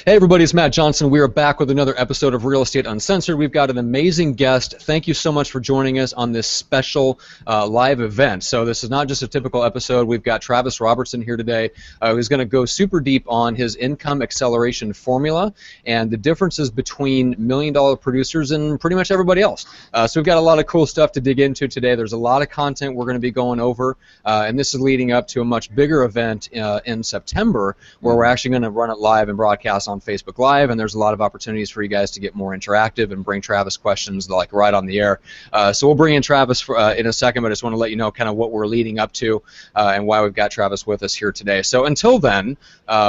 Hey everybody, it's Matt Johnson. We are back with another episode of Real Estate Uncensored. We've got an amazing guest. Thank you so much for joining us on this special live event. So this is not just a typical episode. We've got Travis Robertson here today who's going to go super deep on his income acceleration formula and the differences between million-dollar producers and pretty much everybody else. So we've got a lot of cool stuff to dig into today. There's a lot of content we're going to be going over, and this is leading up to a much bigger event in September where we're actually going to run it live and broadcast on Facebook Live, and there's a lot of opportunities for you guys to get more interactive and bring Travis questions like right on the air. So we'll bring in Travis in a second, but I just want to let you know kind of what we're leading up to and why we've got Travis with us here today. So until then,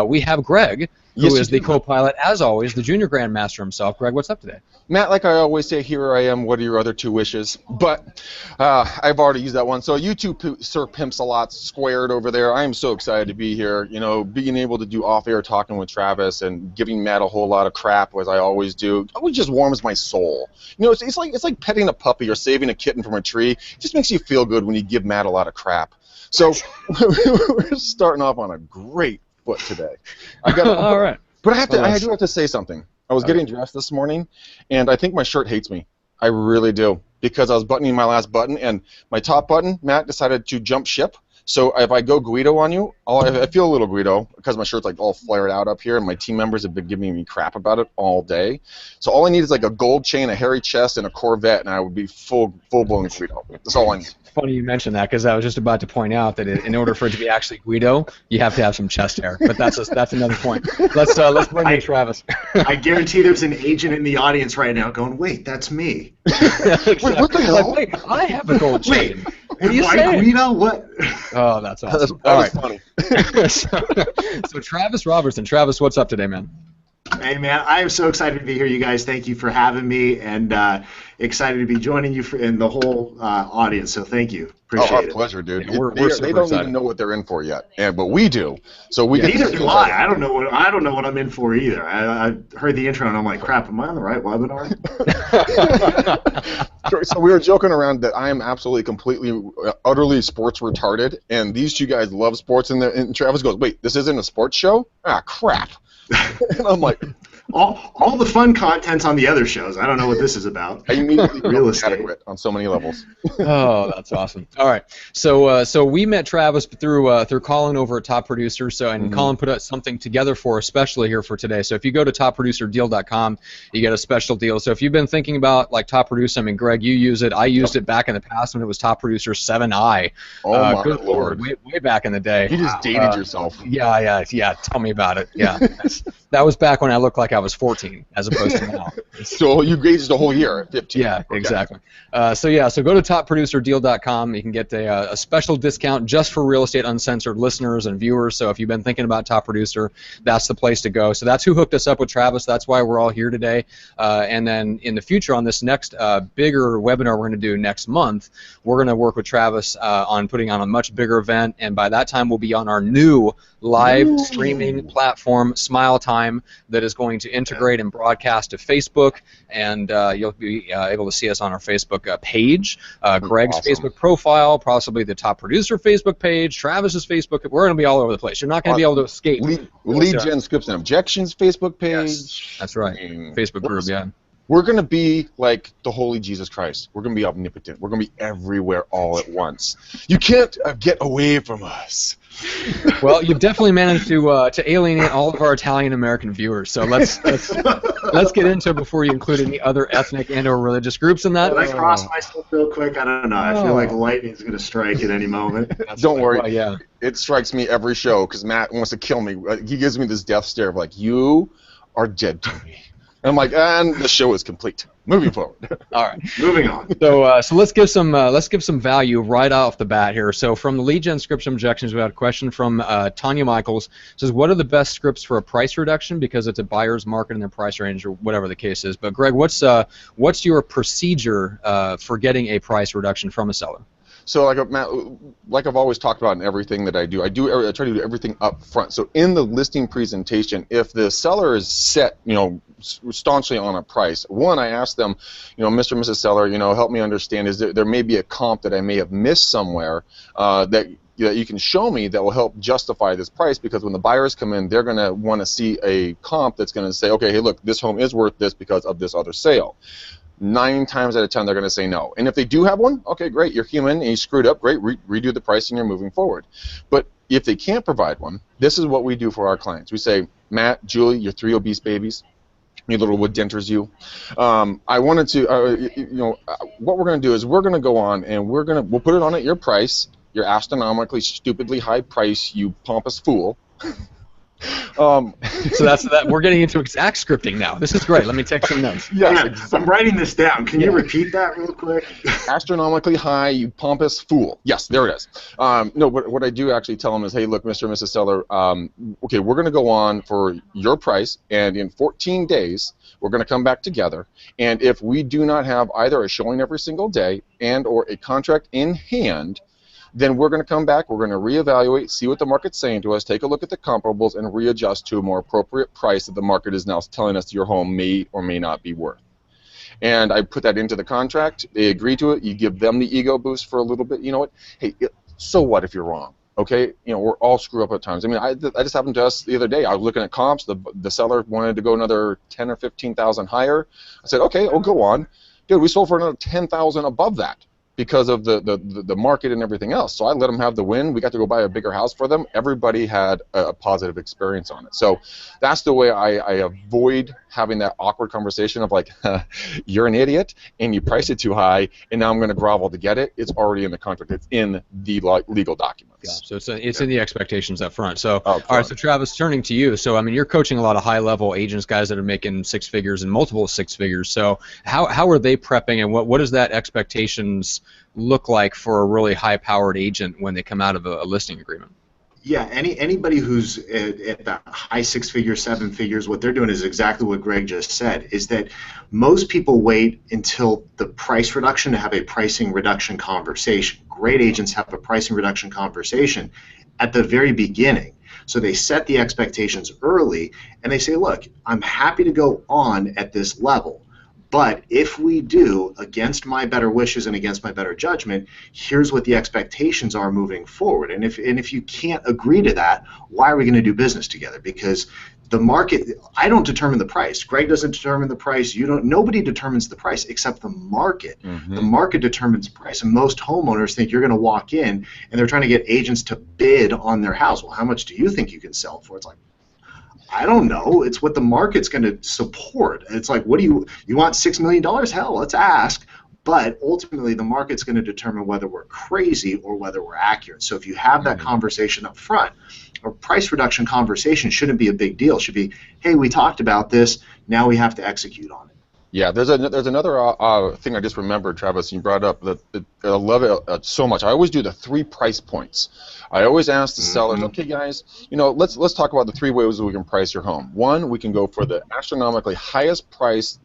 we have Greg, who is the co-pilot, as always, the junior grandmaster himself. Greg, what's up today? Matt, like I always say, here I am. What are your other two wishes? But I've already used that one. So you two Sir Pimps a lot squared over there. I am so excited to be here. You know, being able to do off-air talking with Travis and giving Matt a whole lot of crap, as I always do, always just warms my soul. You know, it's like petting a puppy or saving a kitten from a tree. It just makes you feel good when you give Matt a lot of crap. So we're starting off on a great foot today. All right. But I do have to say something. I was getting dressed this morning, and I think my shirt hates me. I really do, because I was buttoning my last button, and my top button, Matt decided to jump ship. So if I go Guido on you, I feel a little Guido because my shirt's like all flared out up here, and my team members have been giving me crap about it all day. So all I need is like a gold chain, a hairy chest, and a Corvette, and I would be full-blown Guido. That's all I need. Funny you mentioned that, because I was just about to point out that in order for it to be actually Guido, you have to have some chest hair. But that's another point. Let's bring in Travis. I guarantee there's an agent in the audience right now going, "Wait, that's me." Wait, what the hell? Wait, I have a gold chain. What are you Why saying? Guido? What? Oh, that's awesome. That was funny. So Travis Robertson. Travis, what's up today, man? Hey, man, I am so excited to be here, you guys. Thank you for having me, and excited to be joining you in the whole audience. So thank you. Appreciate our it. pleasure, dude. Yeah, we're they super don't excited. even know what they're in for yet, but we do. So we get Neither do I. I don't know what I'm in for either. I heard the intro and I'm like, crap. Am I on the right webinar? So we were joking around that I am absolutely, completely, utterly sports retarded, and these two guys love sports. And Travis goes, "Wait, this isn't a sports show? Ah, crap!" And I'm like, all the fun content's on the other shows. I don't know what this is about. I immediately Real felt estate. inadequate on so many levels. Oh, that's awesome. All right, so we met Travis through Colin over at Top Producer. So and Colin put out something together for us, especially here for today. So if you go to topproducerdeal.com, you get a special deal. So if you've been thinking about like Top Producer, I mean, Greg, you use it. I used it back in the past when it was Top Producer 7i. Oh my good Lord! way back in the day. You just dated yourself. Yeah. Tell me about it. Yeah, that was back when I looked like I was 14, as opposed to now. So you aged a whole year at 15. Yeah, Okay. exactly. So go to topproducerdeal.com. You can get a special discount just for Real Estate Uncensored listeners and viewers. So if you've been thinking about Top Producer, that's the place to go. So that's who hooked us up with Travis. That's why we're all here today. And then in the future, on this next bigger webinar we're going to do next month, we're going to work with Travis on putting on a much bigger event. And by that time, we'll be on our new live streaming platform, Smile Time, that is going to integrate and broadcast to Facebook, and you'll be able to see us on our Facebook page, Greg's Awesome. Facebook profile, possibly the Top Producer Facebook page, Travis's Facebook. We're going to be all over the place. You're not going to be able to escape. Lead Gen Scripts and Objections Facebook page. Yes, that's right. Facebook group, yeah. We're going to be like the Holy Jesus Christ. We're going to be omnipotent. We're going to be everywhere all at once. You can't get away from us. Well, you've definitely managed to alienate all of our Italian-American viewers. So let's get into it before you include any other ethnic and/or religious groups in that. Did I cross myself real quick? I don't know. I feel like lightning's going to strike at any moment. Don't worry. Well, yeah. It strikes me every show because Matt wants to kill me. He gives me this death stare of like, you are dead to me. And I'm like, and the show is complete. Moving forward. All right. Moving on. So let's give some value right off the bat here. So from the lead gen scripts and objections, we had a question from Tanya Michaels. It says, what are the best scripts for a price reduction because it's a buyer's market in their price range or whatever the case is. But Greg, what's your procedure for getting a price reduction from a seller? So like I've always talked about in everything that I do, I try to do everything up front. So in the listing presentation, if the seller is set, staunchly on a price, one, I ask them, Mr. and Mrs. Seller, help me understand, is there may be a comp that I may have missed somewhere that you can show me that will help justify this price, because when the buyers come in, they're going to want to see a comp that's going to say, okay, hey, look, this home is worth this because of this other sale. 9 times out of 10, they're going to say no. And if they do have one, okay, great, you're human and you screwed up, great, redo the price and you're moving forward. But if they can't provide one, this is what we do for our clients. We say, Matt, Julie, your 3 obese babies, you little wood denters, you. I wanted to, what we're going to do is we're going to go on and we'll put it on at your price, your astronomically, stupidly high price, you pompous fool. So that's that. We're getting into exact scripting now. This is great. Let me take some notes. Yes, exactly. I'm writing this down. Can you repeat that real quick? Astronomically high, you pompous fool. Yes, there it is. No, but what I do actually tell them is, hey, look, Mr. and Mrs. Seller, okay, we're going to go on for your price, and in 14 days, we're going to come back together. And if we do not have either a showing every single day and or a contract in hand, then we're going to come back, we're going to reevaluate, see what the market's saying to us, take a look at the comparables, and readjust to a more appropriate price that the market is now telling us your home may or may not be worth. And I put that into the contract. They agree to it. You give them the ego boost for a little bit. You know what? Hey, so what if you're wrong? Okay, we're all screw up at times. I mean, I just happened to us the other day. I was looking at comps. The seller wanted to go another 10 or 15,000 higher. I said, okay, I'll go on. Dude, we sold for another 10,000 above that, because of the market and everything else. So I let them have the win. We got to go buy a bigger house for them. Everybody had a positive experience on it. So that's the way I avoid having that awkward conversation of like, you're an idiot and you priced it too high and now I'm going to grovel to get it. It's already in the contract. It's in the legal documents. Yeah, so it's in the expectations up front. So all right, so Travis, turning to you. So I mean, you're coaching a lot of high-level agents, guys that are making 6 figures and multiple 6 figures. So how are they prepping, and what does that expectations look like for a really high-powered agent when they come out of a listing agreement? Yeah, anybody who's at the high 6 figures, 7 figures, what they're doing is exactly what Greg just said, is that most people wait until the price reduction to have a pricing reduction conversation. Great agents have a pricing reduction conversation at the very beginning. So they set the expectations early and they say, look, I'm happy to go on at this level, but if we do, against my better wishes and against my better judgment, here's what the expectations are moving forward. And if you can't agree to that, why are we going to do business together? Because the market, I don't determine the price. Greg doesn't determine the price. You don't. Nobody determines the price except the market. Mm-hmm. The market determines the price. And most homeowners think you're going to walk in and they're trying to get agents to bid on their house. Well, how much do you think you can sell for? It's like, I don't know. It's what the market's going to support. It's like, what do you want $6 million? Hell, let's ask. But ultimately, the market's going to determine whether we're crazy or whether we're accurate. So if you have that conversation up front, a price reduction conversation shouldn't be a big deal. It should be, hey, we talked about this. Now we have to execute on it. Yeah, there's another thing I just remembered, Travis. You brought up that I love it so much. I always do the 3 price points. I always ask the sellers, okay, guys, let's talk about the 3 ways we can price your home. 1, we can go for the astronomically highest price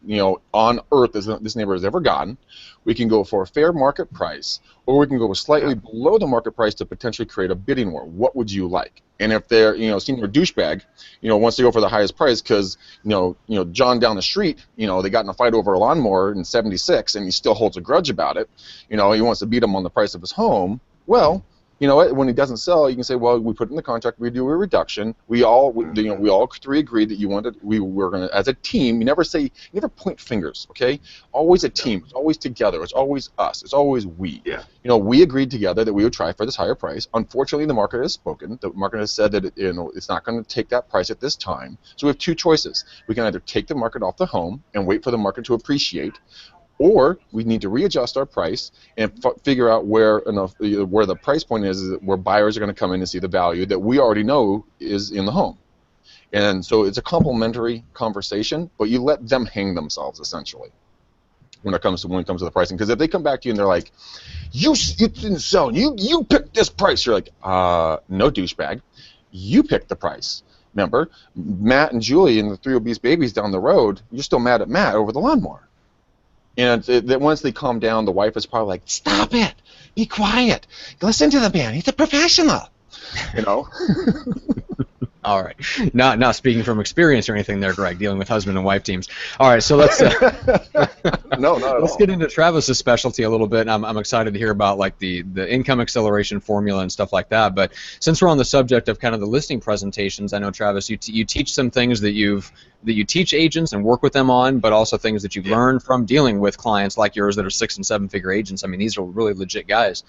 on earth this neighborhood has ever gotten. We can go for a fair market price, or we can go slightly below the market price to potentially create a bidding war. What would you like? And if they're senior douchebag, wants to go for the highest price because John down the street, they got in a fight over a lawnmower in '76 and he still holds a grudge about it. He wants to beat him on the price of his home. Well, you know what? When it doesn't sell, you can say, well, we put in the contract, we do a reduction. We all 3 agreed that we were going to, as a team. You never point fingers, okay? Always a team. It's always together. It's always us. It's always we. Yeah. We agreed together that we would try for this higher price. Unfortunately, the market has spoken. The market has said that it's not going to take that price at this time. So we have 2 choices. We can either take the market off the home and wait for the market to appreciate, or we need to readjust our price and figure out where the price point is where buyers are going to come in and see the value that we already know is in the home. And so it's a complementary conversation, but you let them hang themselves essentially when it comes to the pricing. Because if they come back to you and they're like, you didn't sell, you picked this price, you're like, no, douchebag, you picked the price. Remember, Matt and Julie and the 3 obese babies down the road, you're still mad at Matt over the lawnmower. And that once they calm down, the wife is probably like, "Stop it! Be quiet! Listen to the man. He's a professional." You know. All right. Not speaking from experience or anything there, Greg, dealing with husband and wife teams. All right, so let's No, not at let's all. get into Travis's specialty a little bit. And I'm excited to hear about like the income acceleration formula and stuff like that. But since we're on the subject of kind of the listing presentations, I know Travis, you teach some things that you teach agents and work with them on, but also things that you've learned from dealing with clients like yours that are 6- and 7-figure agents. I mean, these are really legit guys.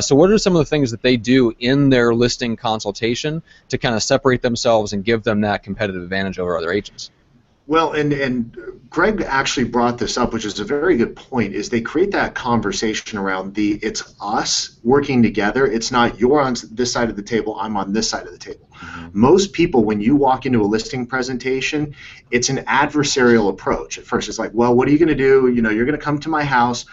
So what are some of the things that they do in their listing consultation to kind of separate themselves and give them that competitive advantage over other agents? Well, and Greg actually brought this up, which is a very good point, is they create that conversation around it's us working together. It's not you're on this side of the table, I'm on this side of the table. Mm-hmm. Most people, when you walk into a listing presentation, it's an adversarial approach. At first, it's like, well, what are you going to do? You know, you're going to come to my house.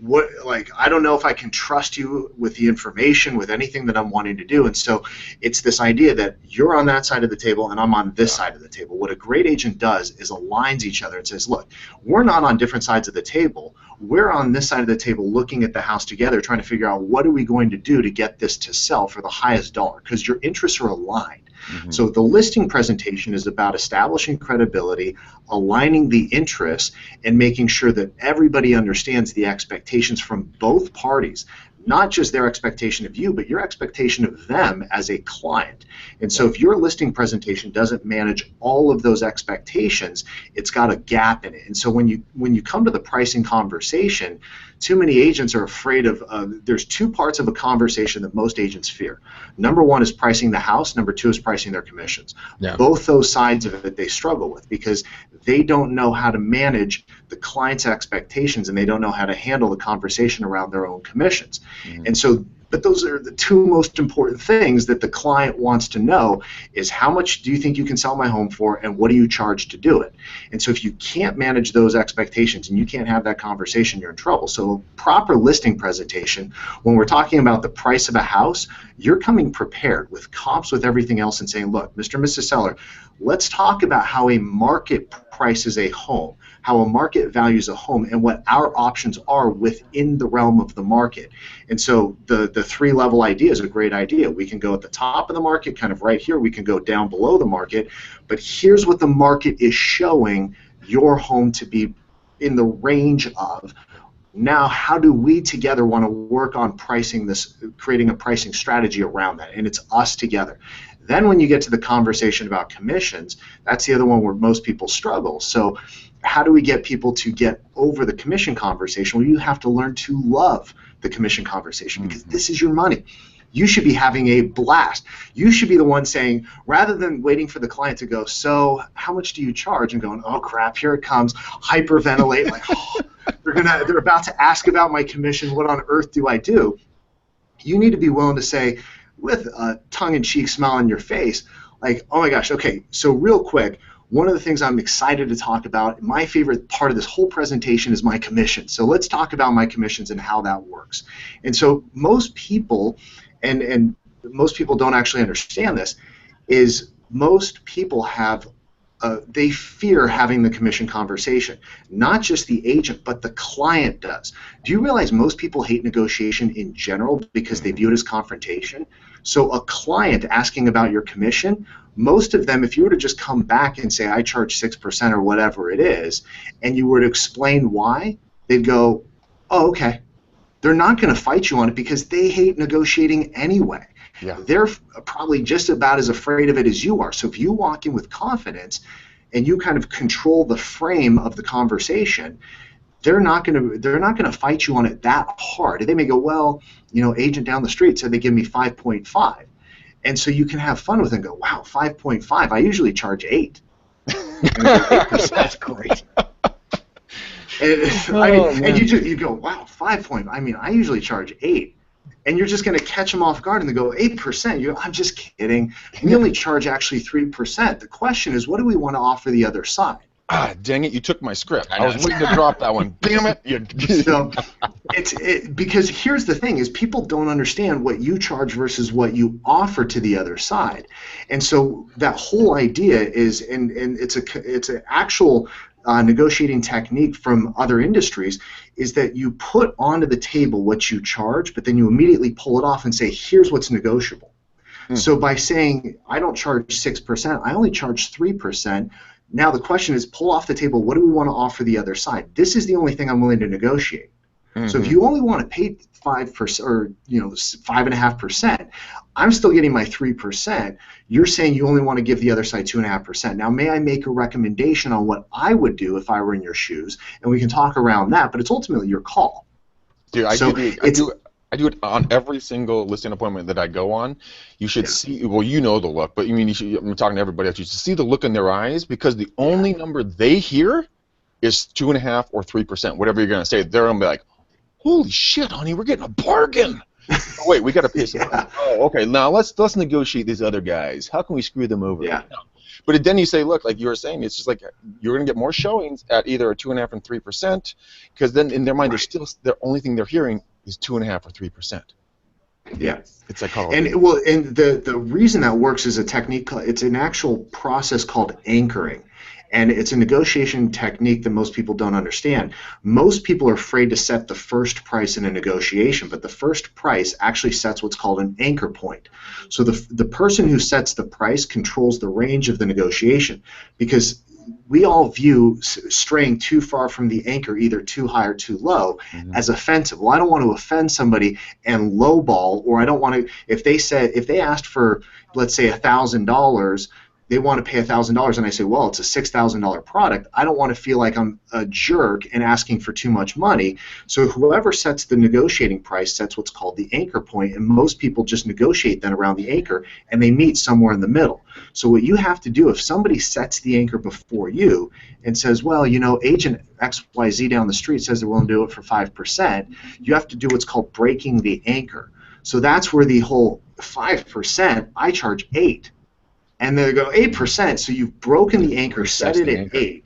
I don't know if I can trust you with the information, with anything that I'm wanting to do. And so it's this idea that you're on that side of the table and I'm on this side of the table. What a great agent does is aligns each other and says, look, we're not on different sides of the table. We're on this side of the table looking at the house together, trying to figure out what are we going to do to get this to sell for the highest dollar, because your interests are aligned. Mm-hmm. So the listing presentation is about establishing credibility, aligning the interests, and making sure that everybody understands the expectations from both parties, not just their expectation of you, but your expectation of them as a client. And so if your listing presentation doesn't manage all of those expectations, it's got a gap in it. And so when you come to the pricing conversation, too many agents are afraid of, there's two parts of a conversation that most agents fear. Number one is pricing the house. Number two is pricing their commissions. Yeah. Both those sides of it they struggle with because they don't know how to manage the client's expectations and they don't know how to handle the conversation around their own commissions. Mm-hmm. And so, but those are the two most important things that the client wants to know is how much do you think you can sell my home for and what do you charge to do it? And so if you can't manage those expectations and you can't have that conversation, you're in trouble. So proper listing presentation, when we're talking about the price of a house, you're coming prepared with comps with everything else and saying, look, Mr. and Mrs. Seller, let's talk about how a market prices a home, how a market values a home, and what our options are within the realm of the market. And so the three-level idea is a great idea. We can go at the top of the market, kind of right here. We can go down below the market. But here's what the market is showing your home to be in the range of. Now, how do we together want to work on pricing this, creating a pricing strategy around that? And it's us together. Then when you get to the conversation about commissions, that's the other one where most people struggle. So how do we get people to get over the commission conversation? Well, you have to learn to love the commission conversation because this is your money. You should be having a blast. You should be the one saying, rather than waiting for the client to go, so how much do you charge? And going, oh crap, here it comes, hyperventilate, like, oh, they're about to ask about my commission. What on earth do I do? You need to be willing to say, with a tongue-in-cheek smile on your face, like, oh my gosh, okay, so real quick, one of the things I'm excited to talk about, my favorite part of this whole presentation is my commission. So let's talk about my commissions and how that works. And so most people, and most people don't actually understand this, is most people have they fear having the commission conversation. Not just the agent, but the client does. Do you realize most people hate negotiation in general because they view it as confrontation? So a client asking about your commission, most of them, if you were to just come back and say, I charge 6% or whatever it is, and you were to explain why, they'd go, oh, okay. They're not going to fight you on it because they hate negotiating anyway. Yeah. They're probably just about as afraid of it as you are. So if you walk in with confidence and you kind of control the frame of the conversation, they're not going to fight you on it that hard. They may go, well, you know, agent down the street said they give me 5.5. And so you can have fun with it and go, wow, 5.5. I usually charge 8. That's great. And you go, wow, 5 point. I mean, I usually charge 8. And you're just going to catch them off guard and they go, 8%. You go, I'm just kidding. We only charge actually 3%. The question is, what do we want to offer the other side? Ah, dang it, you took my script. I was waiting to drop that one. Damn it. So because here's the thing is people don't understand what you charge versus what you offer to the other side. And so that whole idea is, and it's an actual negotiating technique from other industries is that you put onto the table what you charge, but then you immediately pull it off and say, here's what's negotiable. So by saying, I don't charge 6%, I only charge 3%, now the question is, pull off the table, what do we want to offer the other side? This is the only thing I'm willing to negotiate. So if you only want to pay 5% or 5.5%, I'm still getting my 3%. You're saying you only want to give the other side 2.5%. Now, may I make a recommendation on what I would do if I were in your shoes? And we can talk around that, but it's ultimately your call. Dude, I do it on every single listing appointment that I go on. You should see, well, you know the look, but I'm talking to everybody else. You should see the look in their eyes, because the only number they hear is 2.5% or 3%, whatever you're going to say. They're going to be like, holy shit, honey, we're getting a bargain. Oh, wait, we got to pay some money. Oh, okay, now let's negotiate these other guys. How can we screw them over? Yeah. But then you say, look, like you were saying, it's just like you're going to get more showings at either a 2.5% and 3%, because then in their mind, they're still, the only thing they're hearing is 2.5% or 3%. Yeah. It's psychology. And the reason that works is a technique. It's an actual process called anchoring. And it's a negotiation technique that most people don't understand. Most people are afraid to set the first price in a negotiation, but the first price actually sets what's called an anchor point. So the person who sets the price controls the range of the negotiation, because we all view straying too far from the anchor, either too high or too low, as offensive. Well, I don't want to offend somebody and lowball, or I don't want to. If they asked for, let's say, $1,000. They want to pay $1,000, and I say, well, it's a $6,000 product. I don't want to feel like I'm a jerk and asking for too much money. So whoever sets the negotiating price sets what's called the anchor point, and most people just negotiate then around the anchor, and they meet somewhere in the middle. So what you have to do, if somebody sets the anchor before you and says, well, agent XYZ down the street says they're willing to do it for 5%, you have to do what's called breaking the anchor. So that's where the whole 5%, I charge 8%. And they go 8%, so you've broken the anchor, set it at 8%.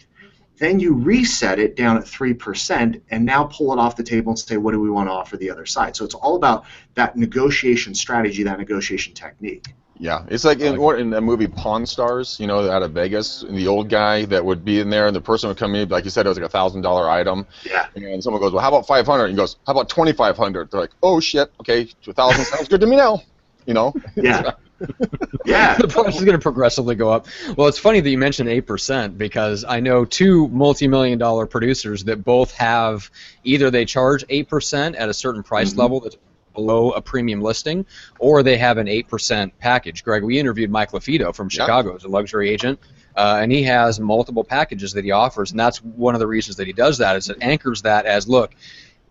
Then you reset it down at 3%, and now pull it off the table and say, what do we want to offer the other side? So it's all about that negotiation strategy, that negotiation technique. Yeah, it's like in the movie Pawn Stars, out of Vegas, and the old guy that would be in there, and the person would come in, like you said, it was like $1,000 item. Yeah. And someone goes, well, how about 500? And he goes, how about 2,500? They're like, oh shit, okay, 1,000 sounds good to me now. Yeah. Yeah. The price is going to progressively go up. Well, it's funny that you mentioned 8%, because I know two multi-million-dollar producers that both have, either they charge 8% at a certain price level that's below a premium listing, or they have an 8% package. Greg, we interviewed Mike LaFido from Chicago as a luxury agent, and he has multiple packages that he offers, and that's one of the reasons that he does that, is it anchors that as, look,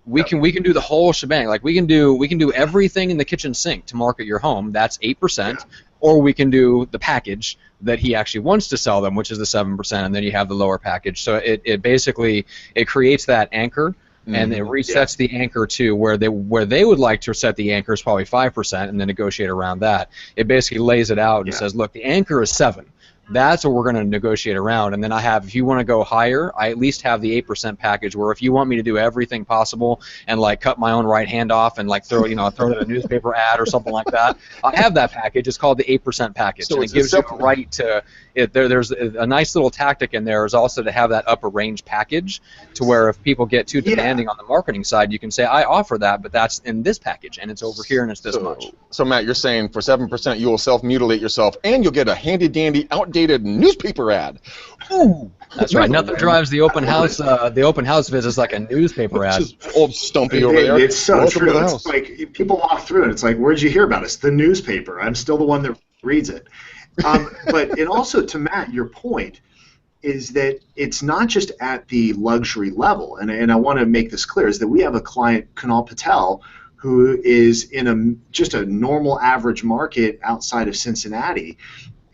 we can do the whole shebang. Like we can do everything in the kitchen sink to market your home. That's 8%, or we can do the package that he actually wants to sell them, which is the 7%, and then you have the lower package. So it basically creates that anchor, and it resets the anchor to where they would like to set the anchor is probably 5%, and then negotiate around that. It basically lays it out and says, look, the anchor is 7%. That's what we're going to negotiate around, and then if you want to go higher, I at least have the 8% package, where if you want me to do everything possible and like cut my own right hand off and like throw it in a newspaper ad or something like that, I have that package. It's called the 8% package, so and it gives you a right to. There's a nice little tactic in there is also to have that upper range package, to where if people get too demanding on the marketing side, you can say, I offer that, but that's in this package, and it's over here, and it's this much. So Matt, you're saying for 7% you will self-mutilate yourself, and you'll get a handy-dandy, outdated newspaper ad. Ooh, that's right. Nothing drives the open house visits like a newspaper ad. Old Stumpy over there. It's so true. It's like people walk through and it's like, where'd you hear about us? The newspaper. I'm still the one that reads it. But it also, to Matt, your point is that it's not just at the luxury level, and I want to make this clear, is that we have a client, Kunal Patel, who is in just a normal average market outside of Cincinnati,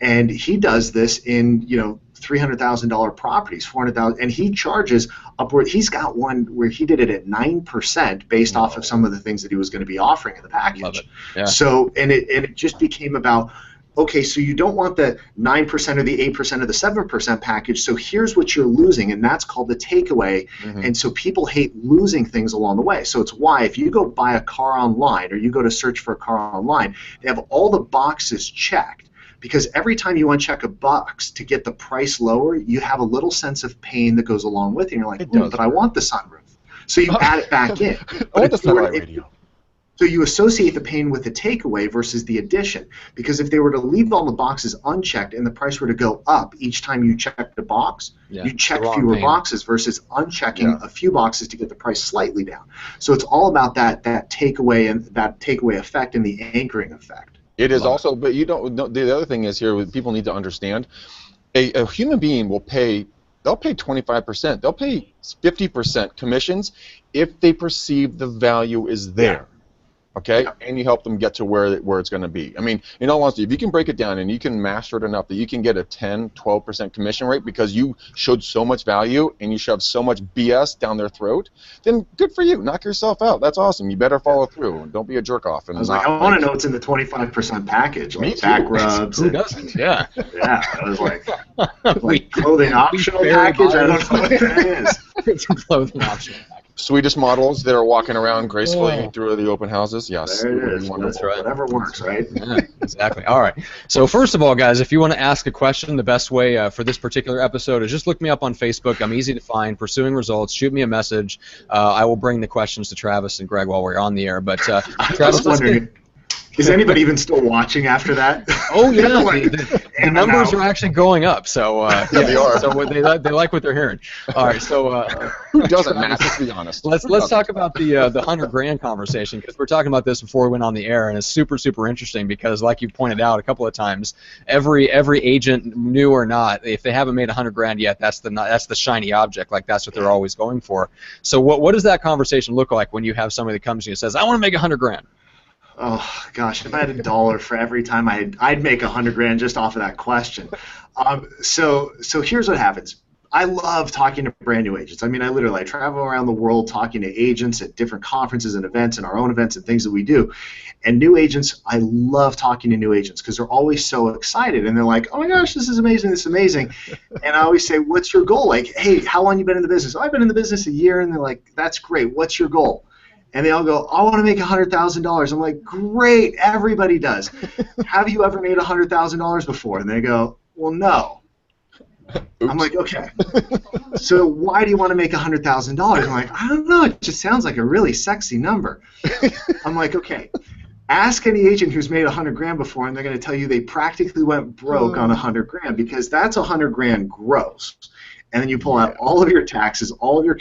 and he does this in $300,000 properties, $400,000, and he charges upward. He's got one where he did it at 9% based off of some of the things that he was going to be offering in the package. Love it. Yeah. So and it just became about, okay, so you don't want the 9% or the 8% or the 7% package, so here's what you're losing, and that's called the takeaway. And so people hate losing things along the way. So it's why if you go buy a car online or you go to search for a car online, they have all the boxes checked. because every time you uncheck a box to get the price lower, you have a little sense of pain that goes along with it. And you're like, but I want the sunroof. So you add it back in. I want the satellite radio. So you associate the pain with the takeaway versus the addition. Because if they were to leave all the boxes unchecked and the price were to go up each time you checked a box, you check fewer boxes versus unchecking a few boxes to get the price slightly down. So it's all about that takeaway and that takeaway effect and the anchoring effect. It is also, but you don't. The other thing is here, people need to understand, a human being will pay. They'll pay 25%. They'll pay 50% commissions if they perceive the value is there. Okay, and you help them get to where it's going to be. I mean, in all honesty, if you can break it down and you can master it enough that you can get a 10, 12% commission rate because you showed so much value and you shoved so much BS down their throat, then good for you. Knock yourself out. That's awesome. You better follow through. Don't be a jerk off. And I was like, I want to know what's in the 25% package, like back rubs. Who doesn't? Yeah. Yeah. I was like clothing optional package. I don't know what that is. It's a clothing optional package. Swedish models that are walking around gracefully through the open houses. Yes. There it is. That's right. Whatever works, right? Yeah, exactly. All right. So first of all, guys, if you want to ask a question, the best way for this particular episode is just look me up on Facebook. I'm easy to find. Pursuing Results. Shoot me a message. I will bring the questions to Travis and Greg while we're on the air. But Travis, wondering, is anybody even still watching after that? Oh yeah, the numbers are actually going up. So they are. So they like what they're hearing. All right, so who doesn't, Matt? Let's be honest. Let's talk about the $100,000 conversation, because we're talking about this before we went on the air, and it's super interesting because, like you pointed out a couple of times, every agent, new or not, if they haven't made $100,000 yet, that's the shiny object. Like that's what they're always going for. So what does that conversation look like when you have somebody that comes to you and says, "I want to make $100,000"? Oh gosh, if I had $1 for every time I'd make $100,000 just off of that question. So here's what happens. I love talking to brand new agents. I mean, I travel around the world talking to agents at different conferences and events and our own events and things that we do. And new agents, I love talking to new agents because they're always so excited and they're like, "Oh my gosh, this is amazing, this is amazing." And I always say, "What's your goal?" Like, "Hey, how long you been in the business?" "Oh, I've been in the business a year." And they're like, "That's great. What's your goal?" And they all go, "I want to make $100,000. I'm like, "Great, everybody does." "Have you ever made $100,000 before?" And they go, "Well, no." Oops. I'm like, "Okay. So why do you want to make $100,000? I'm like, "I don't know. It just sounds like a really sexy number." I'm like, "Okay. Ask any agent who's made $100,000 before, and they're going to tell you they practically went broke on $100,000 because that's $100,000 gross." And then you pull out all of your taxes, all of your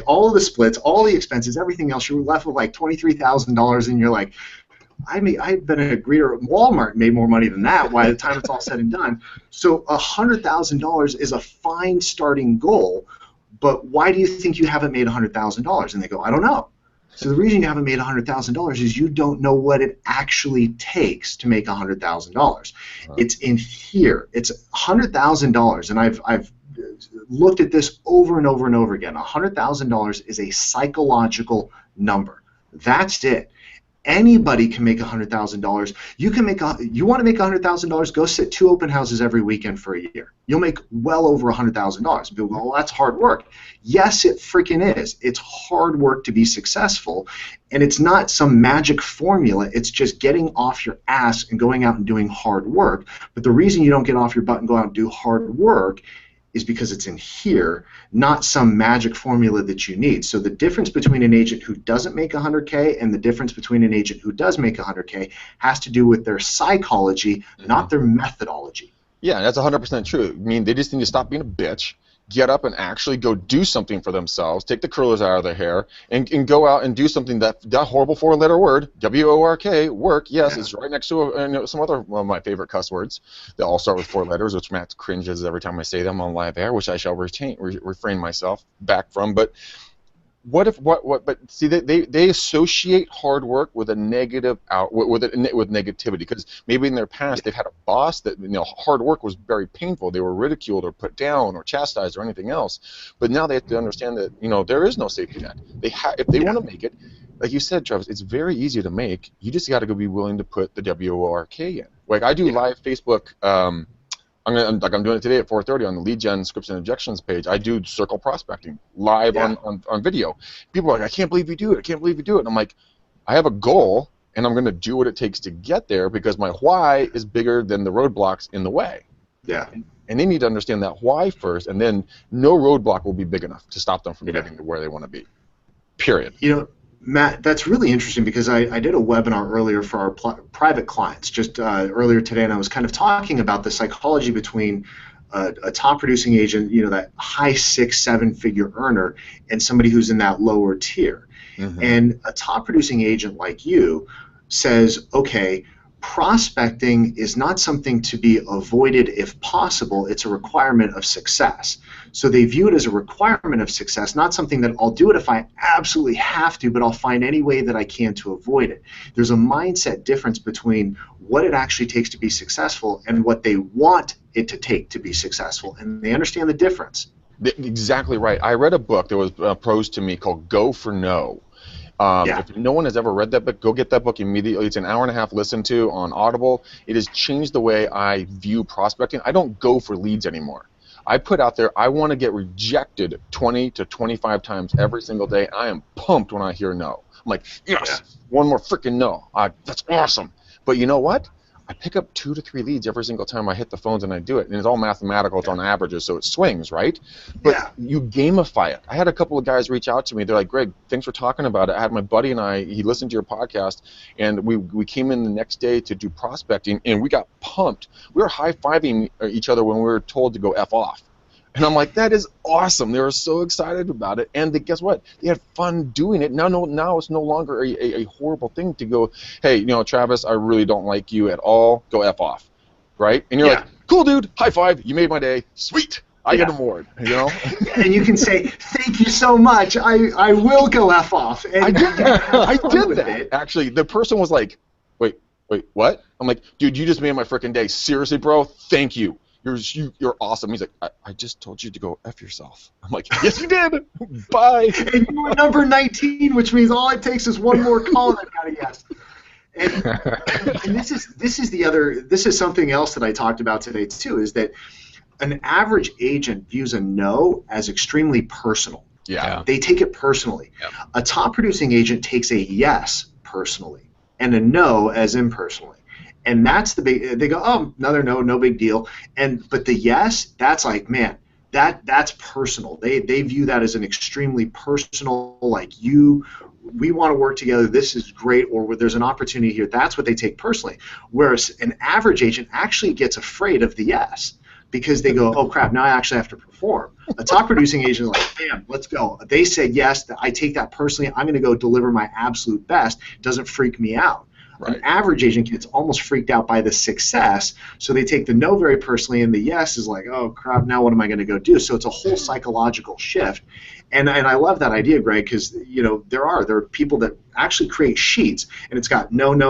all of the splits, all the expenses, everything else. You're left with like $23,000, and you're like, I've been a greeter at Walmart, made more money than that by the time it's all said and done. So $100,000 is a fine starting goal, but why do you think you haven't made $100,000? And they go, "I don't know." So the reason you haven't made $100,000 is you don't know what it actually takes to make $100,000. It's in here. It's $100,000, and I've looked at this over and over and over again. $100,000 is a psychological number. That's it. Anybody can make $100,000. You want to make $100,000? Go sit 2 open houses every weekend for a year. You'll make well over $100,000. People go, "Well, that's hard work." Yes, it freaking is. It's hard work to be successful, and it's not some magic formula. It's just getting off your ass and going out and doing hard work. But the reason you don't get off your butt and go out and do hard work is because it's in here, not some magic formula that you need. So the difference between an agent who doesn't make $100K and the difference between an agent who does make $100K has to do with their psychology, not their methodology. Yeah, that's 100% true. I mean, they just need to stop being a bitch, get up and actually go do something for themselves, take the curlers out of their hair, and go out and do something that horrible 4-letter word, W-O-R-K, work, yes, it's right next to some other one of my favorite cuss words that all start with 4 letters, which Matt cringes every time I say them on live air, which I shall refrain myself back from. But but see, they associate hard work with a negative with negativity, because maybe in their past they've had a boss that hard work was very painful. They were ridiculed or put down or chastised or anything else. But now they have to understand that there is no safety net. If they want to make it, like you said, Travis, it's very easy to make. You just got to be willing to put the WORK in. Like I do live Facebook. I'm doing it today at 4:30 on the lead gen scripts and objections page. I do circle prospecting live on video. People are like, "I can't believe you do it. I can't believe you do it." And I'm like, I have a goal, and I'm going to do what it takes to get there because my why is bigger than the roadblocks in the way. Yeah. And they need to understand that why first, and then no roadblock will be big enough to stop them from getting to where they want to be. Period. You know, Matt, that's really interesting because I did a webinar earlier for our private clients just earlier today, and I was kind of talking about the psychology between a top producing agent, you know, that high 6-7 figure earner, and somebody who's in that lower tier. Mm-hmm. And a top producing agent like you says, okay, prospecting is not something to be avoided if possible. It's a requirement of success. So they view it as a requirement of success, not something that I'll do it if I absolutely have to, but I'll find any way that I can to avoid it. There's a mindset difference between what it actually takes to be successful and what they want it to take to be successful, and they understand the difference. Exactly right. I read a book that was posed to me called Go for No. If no one has ever read that book, go get that book immediately. It's an hour and a half listen to on Audible. It has changed the way I view prospecting. I don't go for leads anymore. I put out there, I want to get rejected 20 to 25 times every single day. I am pumped when I hear no. I'm like, yes, one more freaking no. That's awesome. But you know what? I pick up 2 to 3 leads every single time I hit the phones and I do it. And it's all mathematical. It's on averages, so it swings, right? But you gamify it. I had a couple of guys reach out to me. They're like, Greg, thanks for talking about it. I had my buddy and I, he listened to your podcast, and we came in the next day to do prospecting, and we got pumped. We were high-fiving each other when we were told to go F off. And I'm like, that is awesome. They were so excited about it. And guess what? They had fun doing it. Now it's no longer a horrible thing to go, hey, you know, Travis, I really don't like you at all. Go F off. Right? And you're like, cool, dude. High five. You made my day. Sweet. I get an award. You know? And you can say, thank you so much. I will go F off. And I did that. I did that. Actually, the person was like, wait, what? I'm like, dude, you just made my freaking day. Seriously, bro? Thank you. You're awesome. He's like, I just told you to go F yourself. I'm like, yes, you did. Bye. And you were number 19, which means all it takes is one more call and I've got a yes. And this is something else that I talked about today too, is that an average agent views a no as extremely personal. Yeah. They take it personally. Yeah. A top producing agent takes a yes personally and a no as impersonally. And that's the big. They go, oh, another no big deal. But the yes, that's like, man, that's personal. They view that as an extremely personal, like, we want to work together. This is great, or there's an opportunity here. That's what they take personally. Whereas an average agent actually gets afraid of the yes because they go, oh crap, now I actually have to perform. A top producing agent is like, bam, let's go. They said yes. I take that personally. I'm going to go deliver my absolute best. It doesn't freak me out. Right. An average agent gets almost freaked out by the success, so they take the no very personally, and the yes is like, oh crap, now what am I going to go do? So it's a whole psychological shift, and I love that idea, Greg, because you know there are people that actually create sheets, and it's got no, and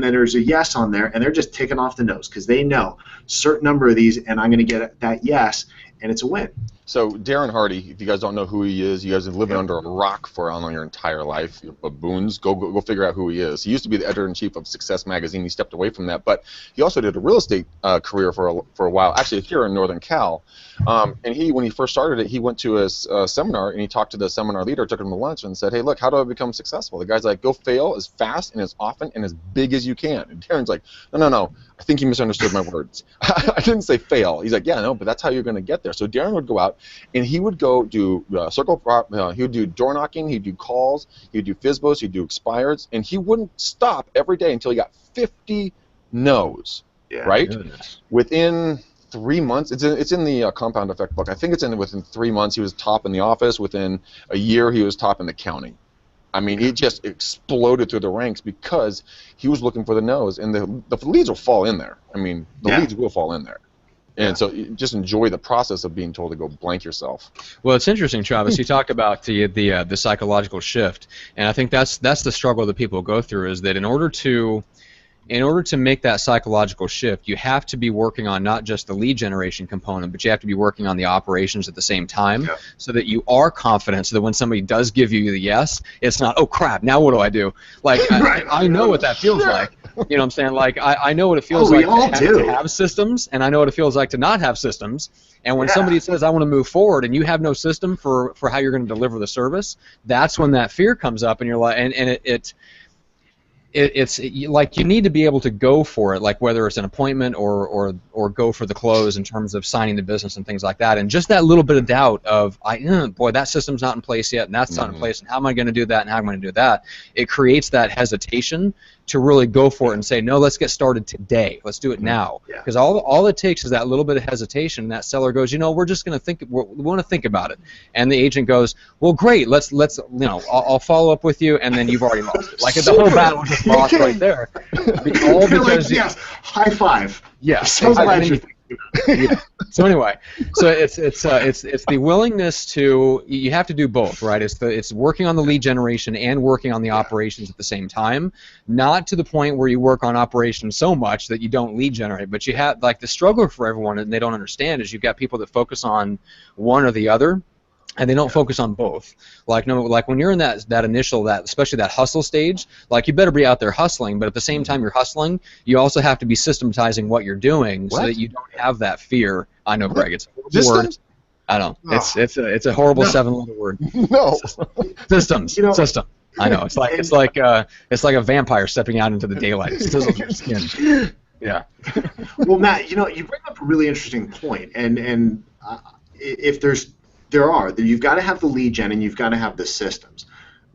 then there's a yes on there, and they're just ticking off the no's because they know certain number of these, and I'm going to get that yes, and it's a win. So Darren Hardy, if you guys don't know who he is, you guys have been living under a rock for your entire life. You're baboons. Go figure out who he is. He used to be the editor-in-chief of Success Magazine. He stepped away from that, but he also did a real estate career for a while, actually here in Northern Cal. And when he first started it, he went to a seminar, and he talked to the seminar leader, took him to lunch, and said, hey, look, how do I become successful? The guy's like, go fail as fast and as often and as big as you can. And Darren's like, no, I think you misunderstood my words. I didn't say fail. He's like, yeah, no, but that's how you're going to get there. So Darren would go out, and he would go do he would do door knocking, he'd do calls, he'd do FSBOs, he'd do expireds, and he wouldn't stop every day until he got 50 no's, right? Goodness. Within 3 months, it's in the Compound Effect book. I think within 3 months he was top in the office. Within a year he was top in the county. I mean, he just exploded through the ranks because he was looking for the no's, and the leads will fall in there. I mean, the leads will fall in there. And so just enjoy the process of being told to go blank yourself. Well, it's interesting, Travis. You talked about the psychological shift, and I think that's the struggle that people go through, is that in order to make that psychological shift, you have to be working on not just the lead generation component, but you have to be working on the operations at the same time, so that you are confident, so that when somebody does give you the yes, it's not, oh crap, now what do I do? Like, I know what that feels like. You know what I'm saying? Like, I know what it feels like to have systems, and I know what it feels like to not have systems. And when somebody says, I want to move forward, and you have no system for how you're going to deliver the service, that's when that fear comes up, and you're like, and like you need to be able to go for it, like whether it's an appointment or go for the close in terms of signing the business and things like that. And just that little bit of doubt of, boy, that system's not in place yet, and that's not in place, and how am I going to do that, and how am I going to do that? It creates that hesitation to really go for it and say, no, let's get started today. Let's do it now. Because all it takes is that little bit of hesitation, and that seller goes, we're just going to think, we want to think about it. And the agent goes, well, great, let's I'll follow up with you, and then you've already lost it. Like the whole battle was just lost right there. All because yes, high five. Yeah. So glad you're thinking about it. So anyway, so it's the willingness to, you have to do both, right? It's working on the lead generation and working on the operations at the same time. Not to the point where you work on operations so much that you don't lead generate, but you have, like, the struggle for everyone, and they don't understand, is you've got people that focus on one or the other, and they don't focus on both. Like when you're in that initial, especially that hustle stage, like, you better be out there hustling, but at the same time you're hustling, you also have to be systematizing what you're doing so that you don't have that fear. I know, Greg, it's a word. I know. It's a horrible 7-letter word. No. Systems. System. I know. It's like a vampire stepping out into the daylight. It sizzles your skin. Yeah. Well, Matt, you bring up a really interesting point, and if you've got to have the lead gen and you've got to have the systems.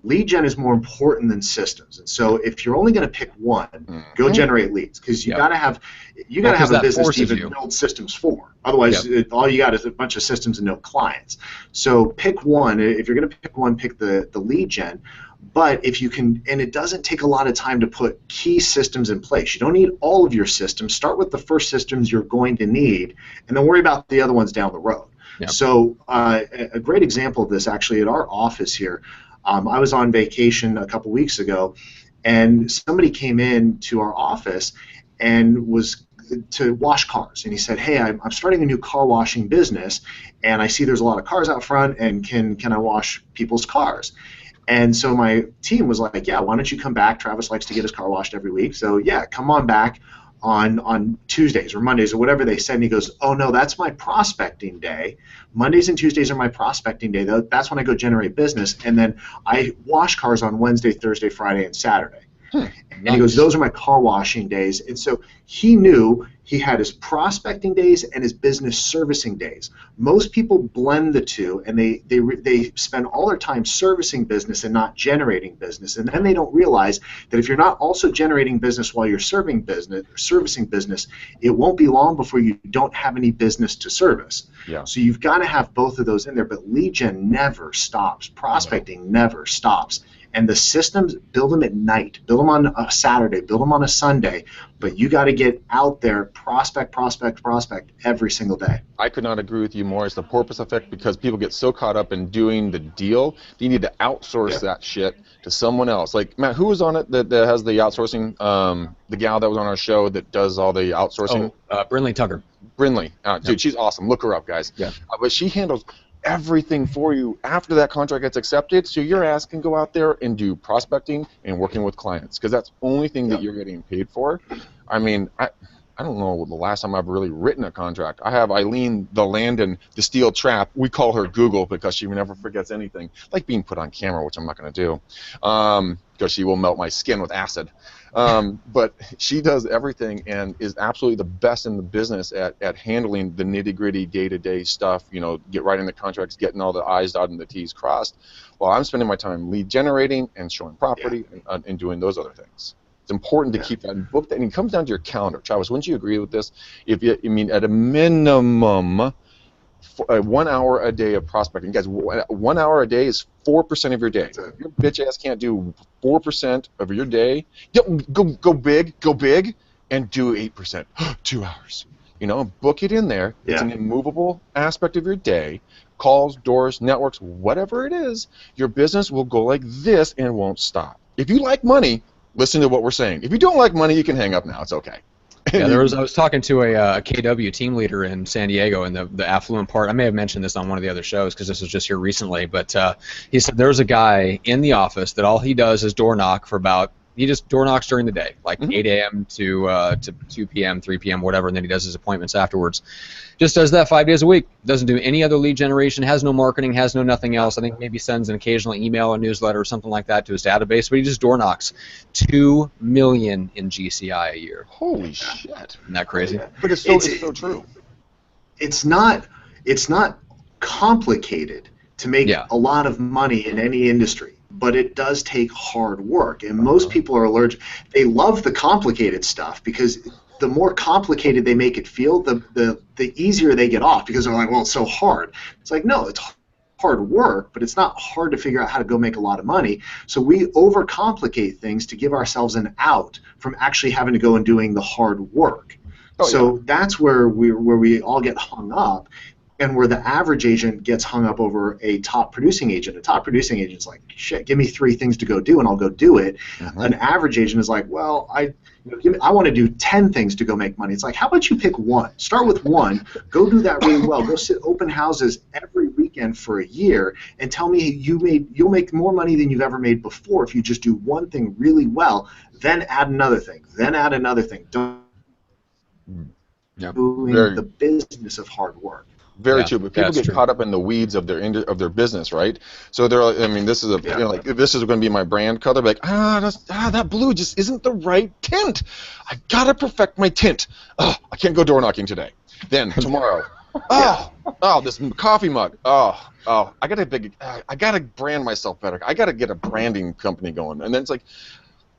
Lead gen is more important than systems, and so if you're only going to pick one, go generate leads, because you got to have a business to even build systems for. Otherwise, all you got is a bunch of systems and no clients. So pick one. If you're going to pick one, pick the lead gen. But if you can, and it doesn't take a lot of time to put key systems in place. You don't need all of your systems. Start with the first systems you're going to need, and then worry about the other ones down the road. Yep. So a great example of this, actually, at our office here, I was on vacation a couple weeks ago, and somebody came in to our office and was to wash cars, and he said, hey, I'm starting a new car washing business, and I see there's a lot of cars out front, and can I wash people's cars? And so my team was like, yeah, why don't you come back? Travis likes to get his car washed every week, so yeah, come on back on Tuesdays or Mondays or whatever they said. And he goes, oh no, that's my prospecting day. Mondays and Tuesdays are my prospecting day. That's when I go generate business, and then I wash cars on Wednesday, Thursday, Friday, and Saturday. And he goes, those are my car washing days. And so he knew he had his prospecting days and his business servicing days. Most people blend the two, and they spend all their time servicing business and not generating business. And then they don't realize that if you're not also generating business while you're servicing business, it won't be long before you don't have any business to service. Yeah. So you've got to have both of those in there. But lead gen never stops. Prospecting never stops. And the systems, build them at night, build them on a Saturday, build them on a Sunday, but you got to get out there, prospect every single day. I could not agree with you more. It's the porpoise effect, because people get so caught up in doing the deal, they need to outsource that shit to someone else. Like, Matt, who was on it that has the outsourcing, the gal that was on our show that does all the outsourcing? Brinley Tugger. Brinley. Dude, she's awesome. Look her up, guys. Yeah. But she handles everything for you after that contract gets accepted, so your ass can go out there and do prospecting and working with clients, because that's the only thing that you're getting paid for. I mean, I don't know the last time I've really written a contract. I have Eileen the Landon, the Steel Trap. We call her Google because she never forgets anything, like being put on camera, which I'm not going to do, because she will melt my skin with acid. But she does everything and is absolutely the best in the business at handling the nitty-gritty day-to-day stuff, get writing the contracts, getting all the I's dotted and the T's crossed, while I'm spending my time lead generating and showing property and doing those other things. It's important to keep that booked, and it comes down to your calendar. Travis, wouldn't you agree with this? At a minimum, 1 hour a day of prospecting. Guys, 1 hour a day is 4% of your day. If your bitch ass can't do 4% of your day, go big, and do 8%. 2 hours. Book it in there. Yeah. It's an immovable aspect of your day. Calls, doors, networks, whatever it is, your business will go like this and won't stop. If you like money, listen to what we're saying. If you don't like money, you can hang up now. It's okay. Yeah, I was talking to a KW team leader in San Diego in the affluent part. I may have mentioned this on one of the other shows because this was just here recently, but he said there's a guy in the office that all he does is door knock for about he just door knocks during the day, like Mhm. 8 a.m. to 2 p.m., 3 p.m., whatever, and then he does his appointments afterwards. Just does that 5 days a week. Doesn't do any other lead generation, has no marketing, has no nothing else. I think maybe sends an occasional email or newsletter or something like that to his database, but he just door knocks. 2 million in GCI a year. Holy shit! Isn't that crazy? But it's so true. It's not complicated to make Yeah. a lot of money in any industry, but it does take hard work, and most people are allergic. They love the complicated stuff because the more complicated they make it feel, the easier they get off, because they're like, well, it's so hard. It's like, no, it's hard work, but it's not hard to figure out how to go make a lot of money. So we overcomplicate things to give ourselves an out from actually having to go and doing the hard work. That's where we all get hung up, and where the average agent gets hung up over a top producing agent. A top producing agent's like, shit, give me 3 things to go do, and I'll go do it. An average agent is like, well, I want to do 10 things to go make money. It's like, how about you pick 1? Start with 1, go do that really well, go sit open houses every weekend for a year, and tell me you'll make more money than you've ever made before if you just do 1 thing really well, then add another thing, then add another thing. Don't doing the business of hard work. Very true, but people get caught up in the weeds of their business, right? So they're like, I mean, this is like, if this is going to be my brand color, like, that blue just isn't the right tint. I gotta perfect my tint. Oh, I can't go door knocking today. Then tomorrow, this coffee mug. I gotta brand myself better. I gotta get a branding company going. And then it's like,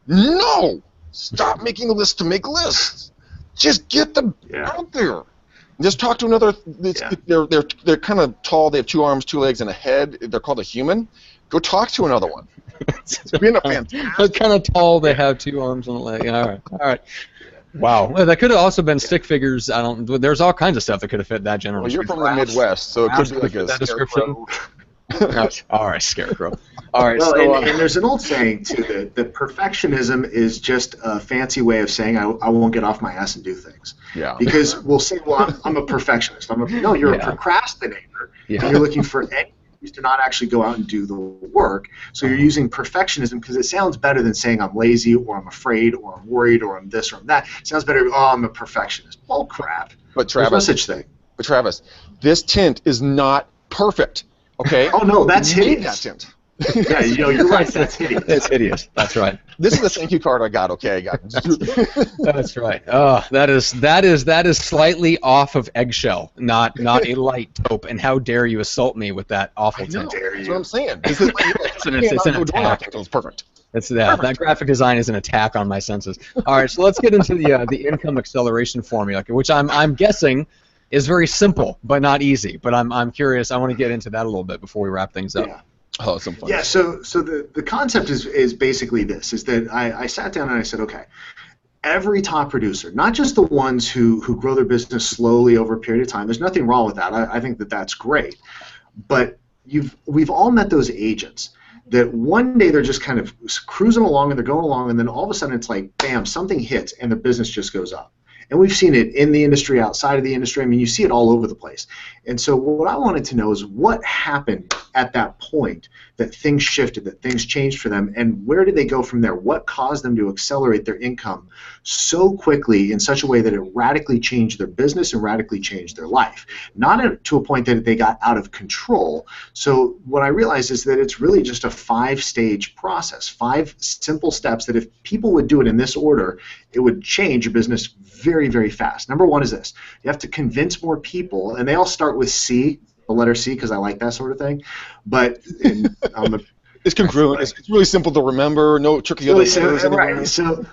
no, stop making a list to make lists. Just get them out there. Just talk to another. They're kind of tall. They have 2 arms, 2 legs, and a head. They're called a human. Go talk to another one. It's been a fantastic. They're kind of tall. They have 2 arms and a leg. All right. Wow. Well, that could have also been stick figures. There's all kinds of stuff that could have fit that general. Well, you're from the Midwest, so it could be like a description. All right, scarecrow. All right. Well, and there's an old saying too that perfectionism is just a fancy way of saying I won't get off my ass and do things. Yeah. Because we'll say, well, I'm a perfectionist. No, you're a procrastinator. Yeah. And you're looking for any excuse to not actually go out and do the work. So you're using perfectionism because it sounds better than saying I'm lazy or I'm afraid or I'm worried or I'm this or I'm that. It sounds better. Oh, I'm a perfectionist. Bull crap. But Travis, there's no such thing. But Travis, this tint is not perfect. Okay. Oh no, that's hideous. That tint. Yeah, you're right. That's hideous. It's hideous. That's right. This is the thank you card I got. Okay, I got. That's right. Oh, that is slightly off of eggshell, not a light taupe. And how dare you assault me with that awful tint? That's what I'm saying. It's an attack. It's perfect. That graphic design is an attack on my senses. All right, so let's get into the income acceleration formula, which I'm guessing is very simple but not easy. But I'm curious. I want to get into that a little bit before we wrap things up. Yeah. Oh, some fun. Yeah, so the concept is basically this, is that I sat down and I said, okay, every top producer, not just the ones who grow their business slowly over a period of time, there's nothing wrong with that. I think that that's great. But we've all met those agents that one day they're just kind of cruising along and they're going along, and then all of a sudden it's like, bam, something hits and the business just goes up. And we've seen it in the industry, outside of the industry. I mean, you see it all over the place. And so what I wanted to know is what happened at that point that things shifted, that things changed for them, and where did they go from there? What caused them to accelerate their income so quickly in such a way that it radically changed their business and radically changed their life? Not to a point that they got out of control. So what I realized is that it's really just a 5-stage process, 5 simple steps that if people would do it in this order, it would change your business very, very fast. Number 1 is this. You have to convince more people, and they all start with C, the letter C, because I like that sort of thing. But it's congruent. It's really simple to remember. No tricky other letters. Right. So,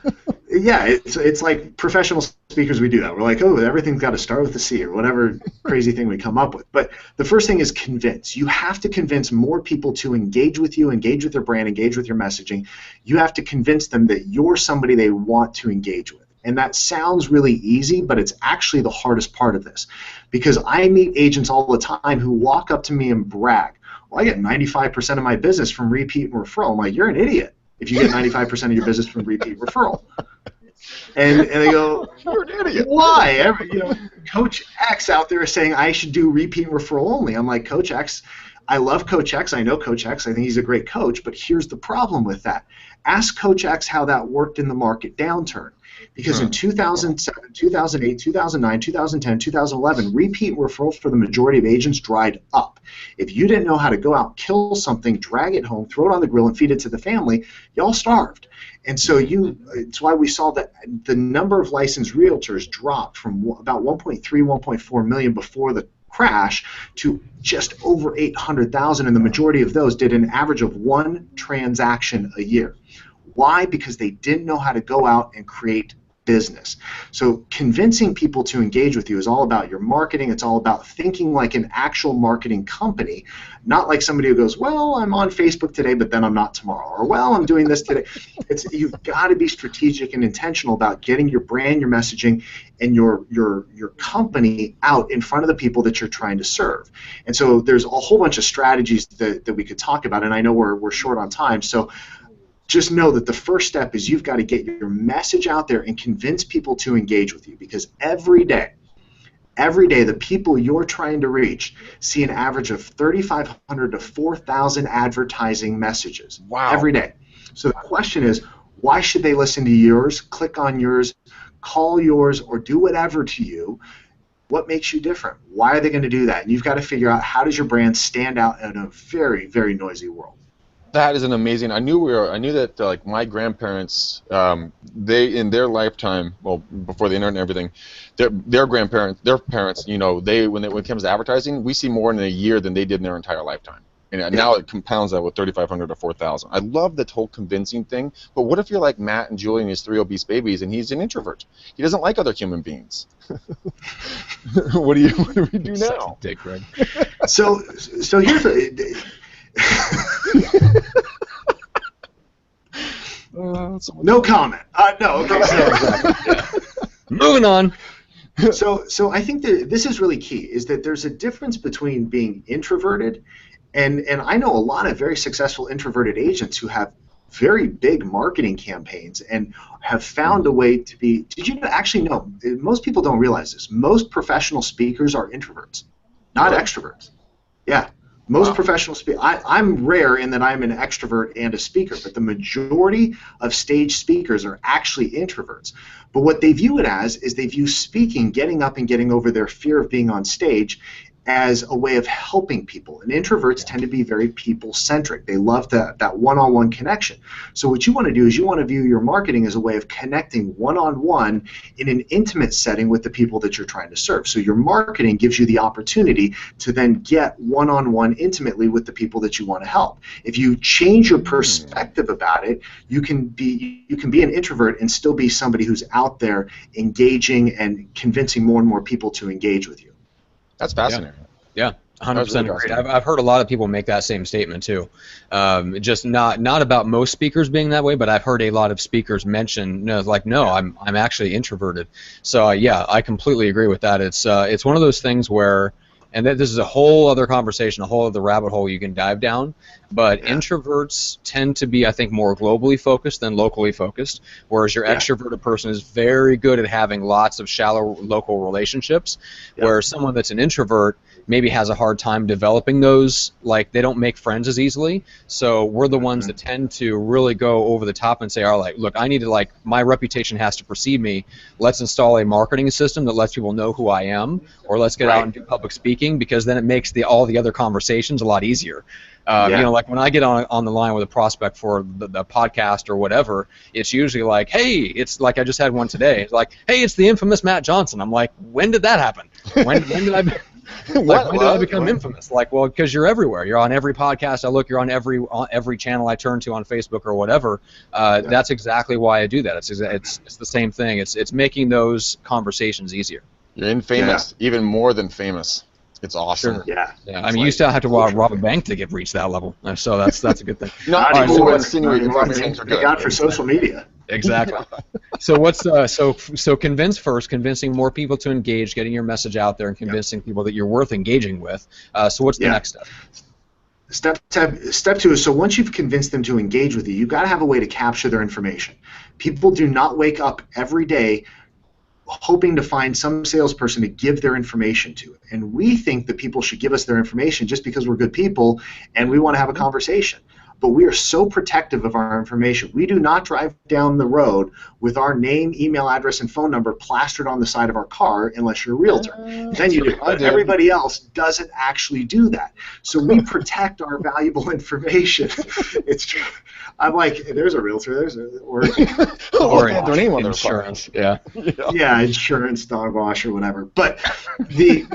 yeah, it's like professional speakers, we do that. We're like, oh, everything's got to start with a C or whatever crazy thing we come up with. But the first thing is convince. You have to convince more people to engage with you, engage with your brand, engage with your messaging. You have to convince them that you're somebody they want to engage with. And that sounds really easy, but it's actually the hardest part of this, because I meet agents all the time who walk up to me and brag, well, I get 95% of my business from repeat and referral. I'm like, you're an idiot if you get 95% of your business from repeat referral. And they go, you're an idiot. Why? Coach X out there is saying I should do repeat and referral only. I'm like, Coach X, I love Coach X. I know Coach X. I think he's a great coach. But here's the problem with that. Ask Coach X how that worked in the market downturn. Because in 2007, 2008, 2009, 2010, 2011, repeat referrals for the majority of agents dried up. If you didn't know how to go out, kill something, drag it home, throw it on the grill, and feed it to the family, y'all starved. And so it's why we saw that the number of licensed realtors dropped from about 1.3, 1.4 million before the crash to just over 800,000, and the majority of those did an average of one transaction a year. Why? Because they didn't know how to go out and create business. So convincing people to engage with you is all about your marketing. It's all about thinking like an actual marketing company, not like somebody who goes, well, I'm on Facebook today, but then I'm not tomorrow, or well, I'm doing this today. You've got to be strategic and intentional about getting your brand, your messaging, and your company out in front of the people that you're trying to serve. And so there's a whole bunch of strategies that we could talk about, and I know we're short on time, so just know that the first step is you've got to get your message out there and convince people to engage with you, because every day the people you're trying to reach see an average of 3,500 to 4,000 advertising messages. Wow. Every day. So the question is, why should they listen to yours, click on yours, call yours, or do whatever to you? What makes you different? Why are they going to do that? And you've got to figure out, how does your brand stand out in a very, very noisy world? That is an amazing. I knew that like my grandparents, they in their lifetime, well, before the internet and everything, their parents, you know, when it comes to advertising, we see more in a year than they did in their entire lifetime. And now it compounds that with 3,500 to 4,000. I love that whole convincing thing. But what if you're like Matt and Julie and his 3 obese babies, and he's an introvert? He doesn't like other human beings. What do we do now? Dick, Greg. So here's the. No comment. No. Okay. Yeah. Moving on. So I think that this is really key, is that there's a difference between being introverted, and I know a lot of very successful introverted agents who have very big marketing campaigns and have found a way to be. Did you actually know? Most people don't realize this. Most professional speakers are introverts, not extroverts. Yeah. Most professional speakers, I'm rare in that I'm an extrovert and a speaker, but the majority of stage speakers are actually introverts. But what they view it as is they view speaking, getting up and getting over their fear of being on stage, as a way of helping people. And introverts tend to be very people-centric. They love that one-on-one connection. So what you want to do is you want to view your marketing as a way of connecting one-on-one in an intimate setting with the people that you're trying to serve. So your marketing gives you the opportunity to then get one-on-one intimately with the people that you want to help. If you change your perspective about it, you can be an introvert and still be somebody who's out there engaging and convincing more and more people to engage with you. That's fascinating. Yeah, 100% agree. I've heard a lot of people make that same statement too. Just not about most speakers being that way, but I've heard a lot of speakers mention, I'm actually introverted. So yeah, I completely agree with that. It's one of those things where, and this is a whole other conversation, a whole other rabbit hole you can dive down, but introverts tend to be, I think, more globally focused than locally focused, whereas your extroverted person is very good at having lots of shallow local relationships, where someone that's an introvert maybe has a hard time developing those, like they don't make friends as easily. So we're the ones that tend to really go over the top and say, all right, look, I need to, my reputation has to precede me. Let's install a marketing system that lets people know who I am, or let's get out and do public speaking, because then it makes all the other conversations a lot easier. Like when I get on the line with a prospect for the podcast or whatever, it's usually like, hey, it's like I just had one today. It's like, hey, it's the infamous Matt Johnson. I'm like, when did that happen? When did I when did I become infamous? Like, well, because you're everywhere. You're on every podcast I look. You're on every channel I turn to on Facebook or whatever. That's exactly why I do that. It's the same thing. It's making those conversations easier. You're infamous, even more than famous. It's awesome. Sure. Yeah. I mean, you still have to rob a bank to reach that level. So that's a good thing. Not anymore. Thank God for social media. Exactly. So so convincing more people to engage, getting your message out there, and convincing people that you're worth engaging with. So what's the next step? Step two is, so once you've convinced them to engage with you, you've got to have a way to capture their information. People do not wake up every day hoping to find some salesperson to give their information to. And we think that people should give us their information just because we're good people and we want to have a conversation. but we are so protective of our information. We do not drive down the road with our name, email address, and phone number plastered on the side of our car unless you're a realtor. Then you do. But everybody else doesn't actually do that. So we protect our valuable information. It's true. I'm like, there's a realtor, or their name on their insurance. car. Yeah, insurance, dog wash, or whatever. But the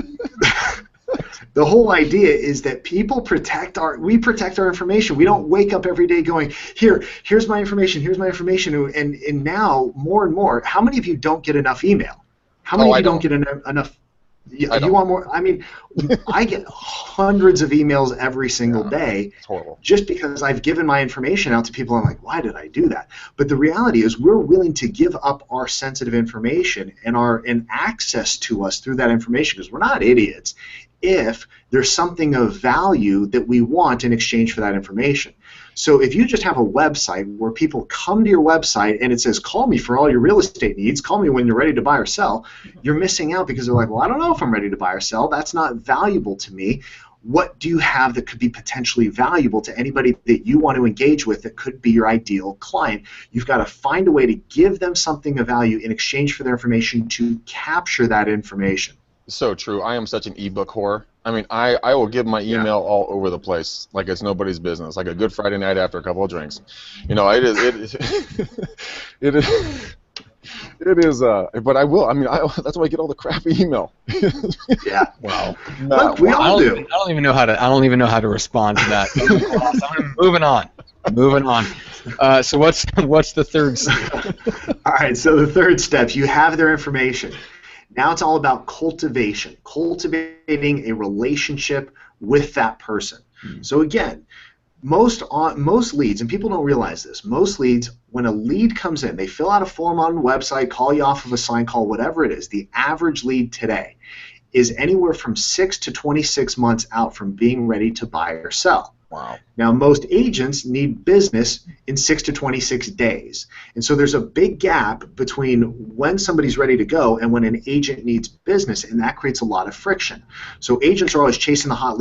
the whole idea is that we protect our information. We don't wake up every day going, here's my information, and now more and more, how many of you don't get enough email? How many of you don't get enough? You want more? I mean, I get hundreds of emails every single day just because I've given my information out to people. I'm like, why did I do that? But the reality is we're willing to give up our sensitive information and access to us through that information because we're not idiots if there's something of value that we want in exchange for that information. So if you just have a website where people come to your website and it says, call me for all your real estate needs, call me when you're ready to buy or sell, you're missing out because they're like, well, I don't know if I'm ready to buy or sell. That's not valuable to me. What do you have that could be potentially valuable to anybody that you want to engage with that could be your ideal client? You've got to find a way to give them something of value in exchange for their information to capture that information. So true. I am such an ebook whore. I mean, I will give my email all over the place like it's nobody's business, like a good Friday night after a couple of drinks. You know, it is. But I will. I mean, that's why I get all the crappy email. Yeah. Wow. Look, we all do. I don't even know how to respond to that. Moving on. So what's the third step? All right. So the third step, you have their information. Now it's all about cultivation, cultivating a relationship with that person. So again, most leads, and people don't realize this, most leads, when a lead comes in, they fill out a form on the website, call you off of a sign call, whatever it is, the average lead today is anywhere from 6 to 26 months out from being ready to buy or sell. Wow. Now, most agents need business in 6 to 26 days. And so there's a big gap between when somebody's ready to go and when an agent needs business, and that creates a lot of friction. So agents are always chasing the hot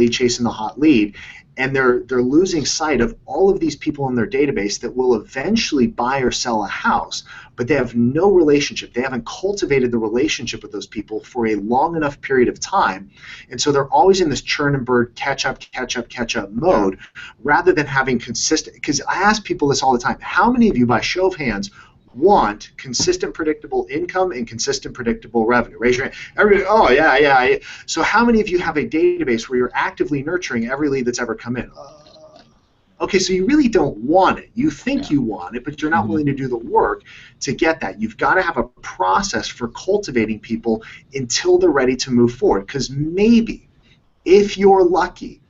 lead, and they're losing sight of all of these people in their database that will eventually buy or sell a house, but they have no relationship. They haven't cultivated the relationship with those people for a long enough period of time, and so they're always in this churn and burn, catch up mode, rather than having consistent. Because I ask people this all the time: how many of you, by show of hands, want consistent, predictable income and consistent, predictable revenue? Raise your hand. Everybody, oh, yeah. So how many of you have a database where you're actively nurturing every lead that's ever come in? Okay, so you really don't want it. You think you want it, but you're not willing to do the work to get that. You've got to have a process for cultivating people until they're ready to move forward, because maybe, if you're lucky,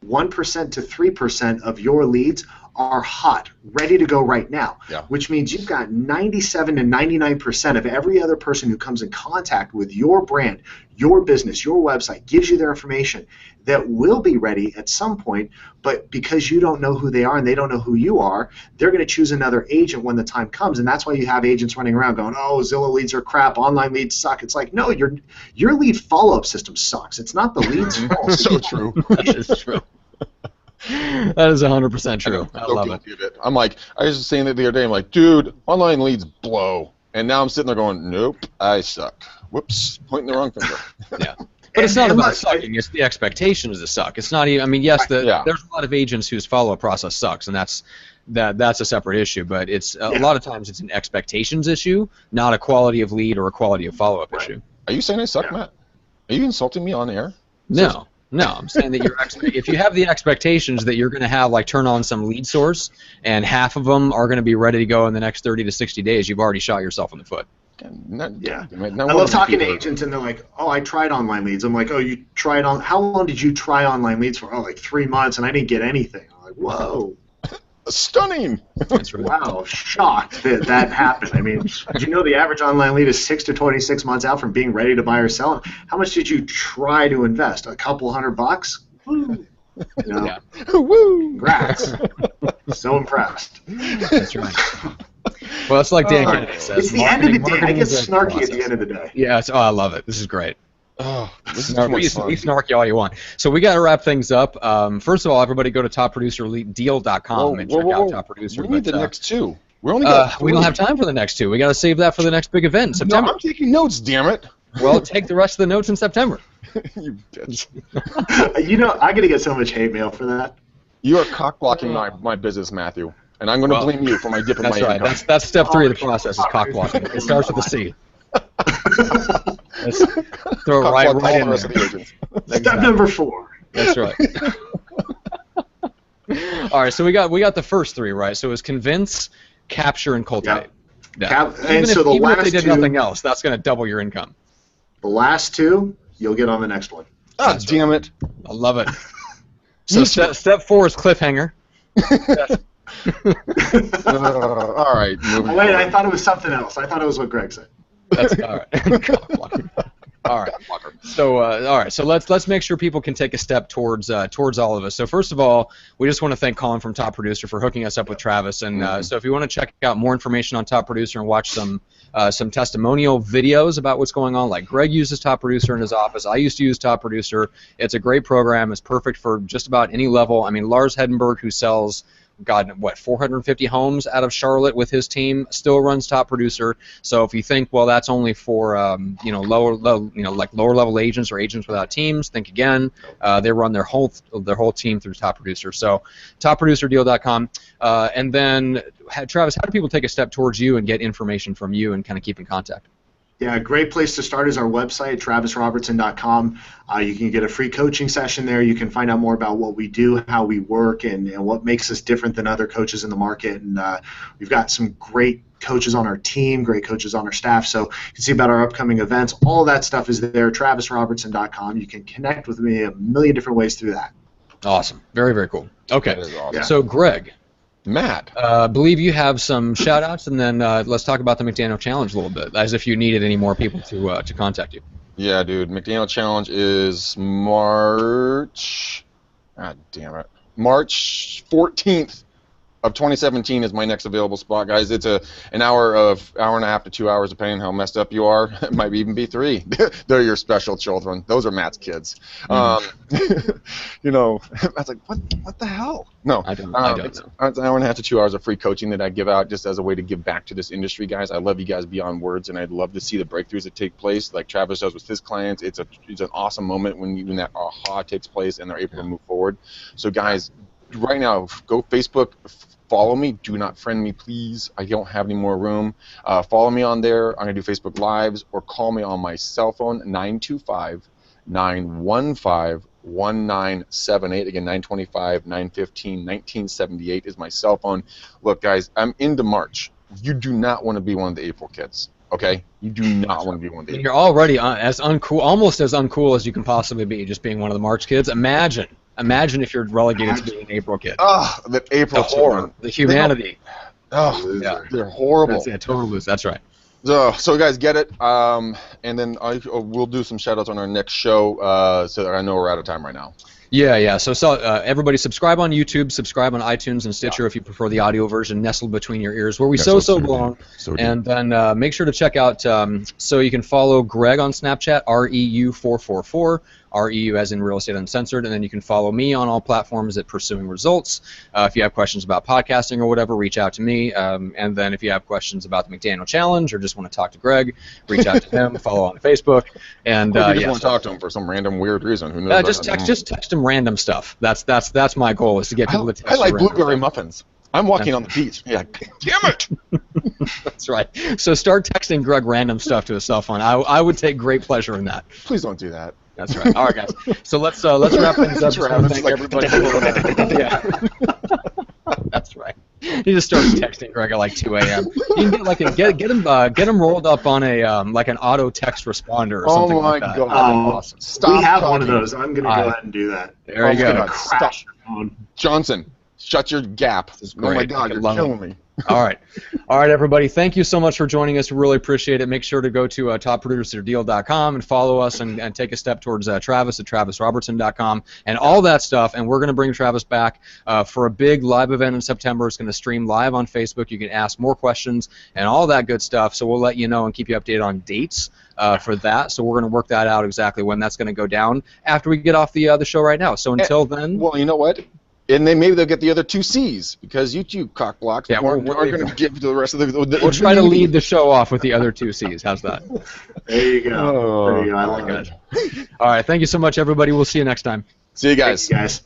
1% to 3% of your leads are hot, ready to go right now, which means you've got 97 to 99% of every other person who comes in contact with your brand, your business, your website, gives you their information, that will be ready at some point, but because you don't know who they are and they don't know who you are, they're going to choose another agent when the time comes, and that's why you have agents running around going, oh, Zillow leads are crap, online leads suck. It's like, no, your lead follow-up system sucks. It's not the lead's fault. So true. That is true. That is 100% true. I love it. I'm like, I was just saying that the other day. I'm like, dude, online leads blow, and now I'm sitting there going, nope, I suck. Whoops, pointing the wrong finger. Yeah, but it's not about sucking. It's the expectation is to suck. It's not even. I mean, yes, there's a lot of agents whose follow-up process sucks, and that's a separate issue. But it's a lot of times it's an expectations issue, not a quality of lead or a quality of follow-up issue. Are you saying I suck, Matt? Are you insulting me on air? No, I'm saying that if you have the expectations that you're going to have, like, turn on some lead source, and half of them are going to be ready to go in the next 30 to 60 days, you've already shot yourself in the foot. I love talking to agents, and they're like, oh, I tried online leads. I'm like, oh, you tried on? How long did you try online leads for? Oh, like 3 months, and I didn't get anything. I'm like, whoa. Stunning. That's right. Wow, shocked that happened. I mean, did you know the average online lead is 6 to 26 months out from being ready to buy or sell? How much did you try to invest? A couple $100? Woo. You know? Woo. Congrats. So impressed. That's right. Well, it's like Dan Kennedy says. It's the end of the day. I get snarky at the end of the day. Yeah, I love it. This is great. Oh, this is No, too much be fun. snarky all you want. So we got to wrap things up. First of all, everybody go to topproducerdeal.com and check out Top Producer. We need the next two. We only got we don't have time for the next two. We got to save that for the next big event in September. No, I'm taking notes, damn it. Well, take the rest of the notes in September. You bitch. You know, I'm gonna get so much hate mail for that. You are cock blocking my business, Matthew, and I'm going to blame you for my dip in my income. That's step 3 of the process is cock blocking. It starts with a C. Let's throw it right in there. Step number 4. That's right. All right, so we got the first 3, right? So it was convince, capture, and cultivate. Yep. Yeah. Even if they did nothing else, that's going to double your income. The last 2, you'll get on the next one. Oh, damn it. I love it. So step 4 is cliffhanger. All right. Wait, I thought it was something else. I thought it was what Greg said. That's all right. All right. So all right. So let's make sure people can take a step towards all of us. So first of all, we just want to thank Colin from Top Producer for hooking us up with Travis. And so if you want to check out more information on Top Producer and watch some testimonial videos about what's going on, like Greg uses Top Producer in his office. I used to use Top Producer. It's a great program. It's perfect for just about any level. I mean, Lars Hedenberg, who sells 450 homes out of Charlotte with his team, still runs Top Producer. So if you think, well, that's only for lower level agents or agents without teams, think again. They run their whole team through Top Producer. So topproducerdeal.com. And then Travis, how do people take a step towards you and get information from you and kind of keep in contact? Yeah, a great place to start is our website, travisrobertson.com. You can get a free coaching session there. You can find out more about what we do, how we work, and what makes us different than other coaches in the market. And we've got some great coaches on our team, great coaches on our staff. So you can see about our upcoming events. All that stuff is there, travisrobertson.com. You can connect with me a million different ways through that. Awesome. Very, very cool. Okay. Awesome. Yeah. So, Greg. Matt. I believe you have some shout-outs, and then let's talk about the McDaniel Challenge a little bit, as if you needed any more people to contact you. Yeah, dude. McDaniel Challenge is March 14th of 2017 is my next available spot, guys. It's an hour and a half to 2 hours, depending on how messed up you are. It might even be 3. They're your special children. Those are Matt's kids. You know, I was like, what the hell? No, I don't know. It's an hour and a half to 2 hours of free coaching that I give out just as a way to give back to this industry, guys. I love you guys beyond words, and I'd love to see the breakthroughs that take place, like Travis does with his clients. It's an awesome moment when that aha takes place and they're able to move forward. So, guys, right now, go Facebook. Follow me. Do not friend me, please. I don't have any more room. Follow me on there. I'm going to do Facebook Lives, or call me on my cell phone, 925-915-1978. Again, 925-915-1978 is my cell phone. Look, guys, I'm into March. You do not want to be one of the April kids, okay? You do not want to be one of the April kids. You're already almost as uncool as you can possibly be, just being one of the March kids. Imagine if you're relegated to being an April kid. Oh, the April children. The humanity. Oh, yeah, they're horrible. Total loser. That's right. So guys, get it. And then we'll do some shout-outs on our next show, so I know we're out of time right now. Yeah. So everybody subscribe on YouTube, subscribe on iTunes and Stitcher if you prefer the audio version nestled between your ears, where we so belong. And then make sure to check out, so you can follow Greg on Snapchat, REU444. REU as in Real Estate Uncensored, and then you can follow me on all platforms at Pursuing Results. If you have questions about podcasting or whatever, reach out to me. And then if you have questions about the McDaniel Challenge or just want to talk to Greg, reach out to him. Follow on Facebook. And you just want to talk to him for some random weird reason. Who knows? Just text him random stuff. That's my goal, is to get people to text. I like blueberry muffins. I'm walking on the beach. Yeah, damn it! That's right. So start texting Greg random stuff to his cell phone. I would take great pleasure in that. Please don't do that. That's right. All right, guys. So let's wrap things up. Thank everybody. Yeah. That's right. He just starts texting Greg at like 2 a.m. You can get him rolled up on a like an auto text responder or something like that. Oh my God! Awesome. Stop. We have one of those. I'm gonna go ahead and do that. There you go. Crash your phone. Johnson, shut your gap. Oh my God, you're killing me. All right. All right, everybody. Thank you so much for joining us. We really appreciate it. Make sure to go to topproducerdeal.com and follow us and take a step towards Travis at travisrobertson.com and all that stuff. And we're going to bring Travis back for a big live event in September. It's going to stream live on Facebook. You can ask more questions and all that good stuff. So we'll let you know and keep you updated on dates for that. So we're going to work that out exactly when that's going to go down after we get off the show right now. So until then. Well, you know what? And then maybe they'll get the other 2 C's because you two cockblocks aren't going to give to the rest of the we'll try to lead the show off with the other 2 C's. How's that? There you go. Oh, there you go. I love it. All right. Thank you so much, everybody. We'll see you next time. See you guys. Thank you guys.